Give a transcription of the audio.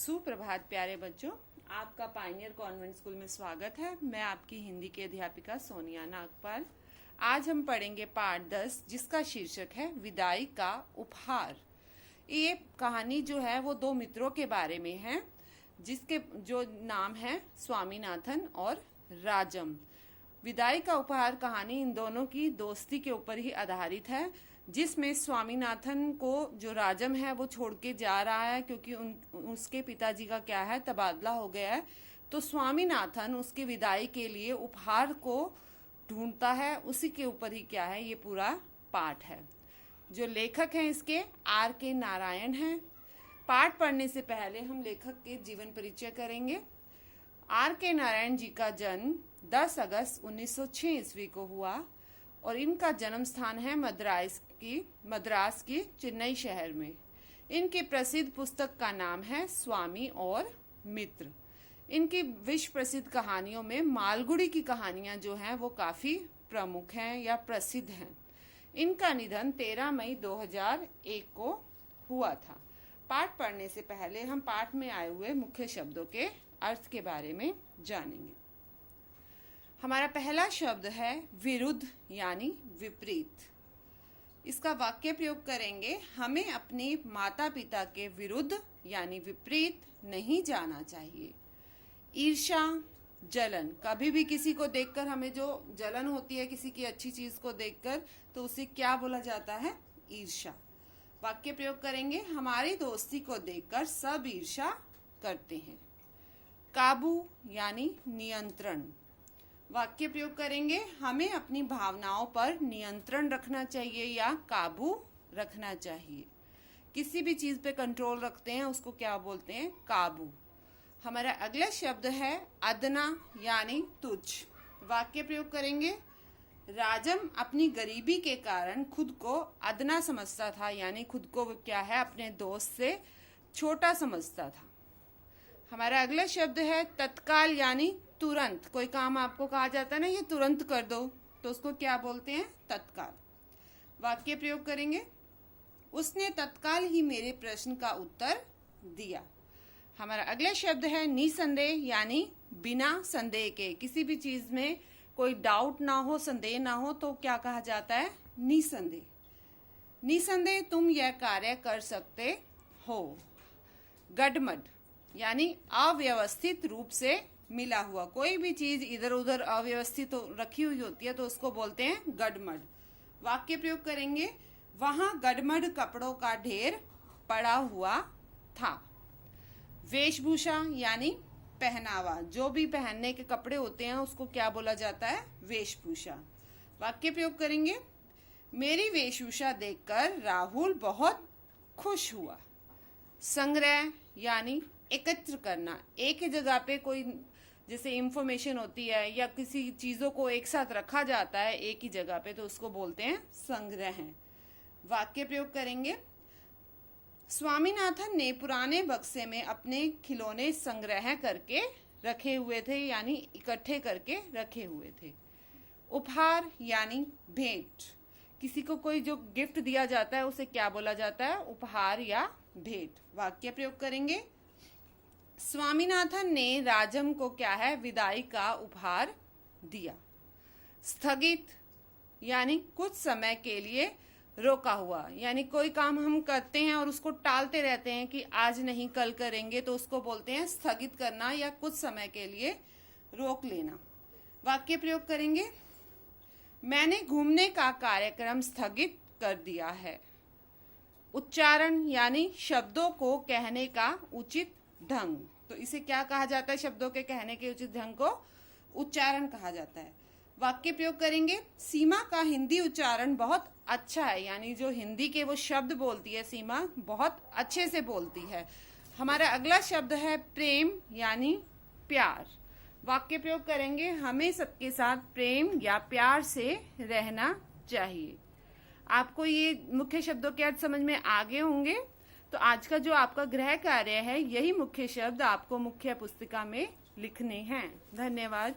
सुप्रभात प्यारे बच्चों, आपका पायनियर कॉन्वेंट स्कूल में स्वागत है। मैं आपकी हिंदी की अध्यापिका सोनिया नागपाल। आज हम पढ़ेंगे पाठ 10 जिसका शीर्षक है विदाई का उपहार। ये कहानी जो है वो दो मित्रों के बारे में है जिसके जो नाम है स्वामीनाथन और राजम। विदाई का उपहार कहानी इन दोनों की दोस्ती के ऊपर ही आधारित है, जिसमें स्वामीनाथन को जो राजम है वो छोड़ के जा रहा है क्योंकि उसके पिताजी का क्या है तबादला हो गया है। तो स्वामीनाथन उसकी विदाई के लिए उपहार को ढूंढता है, उसी के ऊपर ही क्या है ये पूरा पाठ है। जो लेखक हैं इसके R.K. नारायण हैं। पाठ पढ़ने से पहले हम लेखक के जीवन परिचय करेंगे। R.K. नारायण जी का जन्म 10 अगस्त 1906 ईस्वी को हुआ और इनका जन्म स्थान है मद्रास की चेन्नई शहर में। इनकी प्रसिद्ध पुस्तक का नाम है स्वामी और मित्र। इनकी विश्व प्रसिद्ध कहानियों में मालगुडी की कहानियां जो हैं वो काफी प्रमुख हैं या प्रसिद्ध हैं। इनका निधन 13 मई 2001 को हुआ था। पाठ पढ़ने से पहले हम पाठ में आए हुए मुख्य शब्दों के अर्थ के बारे में जानेंगे। हमारा पहला शब्द है विरुद्ध यानी विपरीत। इसका वाक्य प्रयोग करेंगे, हमें अपने माता पिता के विरुद्ध यानी विपरीत नहीं जाना चाहिए। ईर्ष्या, जलन, कभी भी किसी को देखकर हमें जो जलन होती है किसी की अच्छी चीज को देखकर, तो उसे क्या बोला जाता है? ईर्ष्या। वाक्य प्रयोग करेंगे, हमारी दोस्ती को देखकर सब ईर्ष्या करते हैं। काबू यानी नियंत्रण। वाक्य प्रयोग करेंगे, हमें अपनी भावनाओं पर नियंत्रण रखना चाहिए या काबू रखना चाहिए। किसी भी चीज पे कंट्रोल रखते हैं उसको क्या बोलते हैं? काबू। हमारा अगला शब्द है अदना यानी तुच्छ। वाक्य प्रयोग करेंगे, राजम अपनी गरीबी के कारण खुद को अदना समझता था, यानी खुद को क्या है अपने दोस्त से छोटा समझता था। हमारा अगला शब्द है तत्काल यानी तुरंत। कोई काम आपको कहा जाता है ना ये तुरंत कर दो, तो उसको क्या बोलते हैं? तत्काल। वाक्य प्रयोग करेंगे, उसने तत्काल ही मेरे प्रश्न का उत्तर दिया। हमारा अगला शब्द है निसंदेह यानी बिना संदेह के। किसी भी चीज में कोई डाउट ना हो, संदेह ना हो, तो क्या कहा जाता है? निसंदेह। निसंदेह तुम यह कार्य कर सकते हो। गडमड यानी अव्यवस्थित रूप से मिला हुआ। कोई भी चीज इधर उधर अव्यवस्थित रखी हुई होती है तो उसको बोलते हैं गडमड। वाक्य प्रयोग करेंगे, वहां गडमड कपड़ों का ढेर पड़ा हुआ था। वेशभूषा यानी पहनावा। जो भी पहनने के कपड़े होते हैं उसको क्या बोला जाता है? वेशभूषा। वाक्य प्रयोग करेंगे, मेरी वेशभूषा देखकर राहुल बहुत खुश हुआ। संग्रह यानी एकत्र करना। एक ही जगह पे कोई जैसे इंफॉर्मेशन होती है या किसी चीजों को एक साथ रखा जाता है एक ही जगह पे, तो उसको बोलते हैं संग्रह। वाक्य प्रयोग करेंगे, स्वामीनाथन ने पुराने बक्से में अपने खिलौने संग्रह करके रखे हुए थे, यानी इकट्ठे करके रखे हुए थे। उपहार यानी भेंट। किसी को कोई जो गिफ्ट दिया जाता है उसे क्या बोला जाता है? उपहार या भेंट। वाक्य प्रयोग करेंगे, स्वामीनाथन ने राजम को क्या है? विदाई का उपहार दिया। स्थगित यानी कुछ समय के लिए रोका हुआ। यानी कोई काम हम करते हैं और उसको टालते रहते हैं कि आज नहीं कल करेंगे, तो उसको बोलते हैं स्थगित करना या कुछ समय के लिए रोक लेना। वाक्य प्रयोग करेंगे, मैंने घूमने का कार्यक्रम स्थगित कर दिया है। उच्चारण यानी शब्दों को कहने का उचित ढंग। तो इसे क्या कहा जाता है? शब्दों के कहने के उचित ढंग को उच्चारण कहा जाता है। वाक्य प्रयोग करेंगे, सीमा का हिंदी उच्चारण बहुत अच्छा है। यानी जो हिंदी के वो शब्द बोलती है सीमा बहुत अच्छे से बोलती है। हमारा अगला शब्द है प्रेम यानी प्यार। वाक्य प्रयोग करेंगे, हमें सबके साथ प्रेम या प्यार से रहना चाहिए। आपको ये मुख्य शब्दों के अर्थ समझ में आ गए होंगे। तो आज का जो आपका गृह कार्य है यही मुख्य शब्द आपको मुख्य पुस्तिका में लिखने हैं। धन्यवाद।